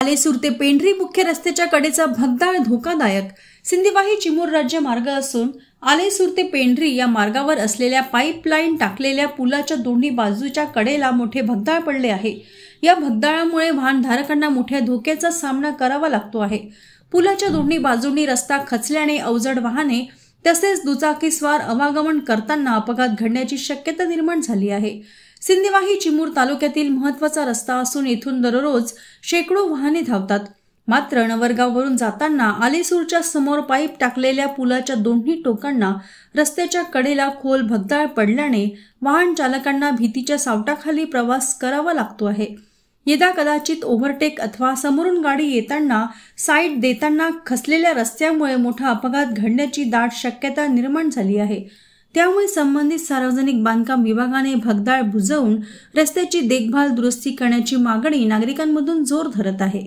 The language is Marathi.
आलेसूर ते पेंढरी मुख्य रस्त्याच्या कडेचा भगदाळ धोकादायक सिंधीवाही चिमूर राज्य मार्ग असून आलेसूर ते पेंढरी या मार्गावर असलेल्या पाईपलाईन टाकलेल्या पुलाच्या दोन्ही बाजूच्या कडेला मोठे भगदाळ पडले आहे। या भगदाळामुळे वाहनधारकांना मोठ्या धोक्याचा सामना करावा लागतो आहे। पुलाच्या दोन्ही बाजूंनी रस्ता खचल्याने अवजड वाहने तसेच दुचाकीस्वार आवागमन करताना अपघात घडण्याची शक्यता निर्माण झाली आहे। सिंधीवाही चिमूर तालुक्यातील महत्त्वाचा रस्ता असून येथून दररोज शेकडो वाहने धावतात। मात्र नवरगाववरून जाताना आलेसूरच्या समोर पाईप टाकलेल्या पुलाच्या दोन्ही टोकांना रस्त्याच्या कडेला खोल भगदाळ पडल्याने वाहन चालकांना भीतीच्या सावटाखाली प्रवास करावा लागतो आहे। यदा कदाचित ओव्हरटेक अथवा समोरून गाडी येताना साईड देताना खचलेल्या रस्त्यामुळे मोठा अपघात घडण्याची दाट शक्यता निर्माण झाली आहे। त्यामुळे संबंधित सार्वजनिक बांधकाम विभागाने भगदाळ बुजवून रस्त्याची देखभाल दुरुस्ती करण्याची मागणी नागरिकांमधून जोर धरत आहे।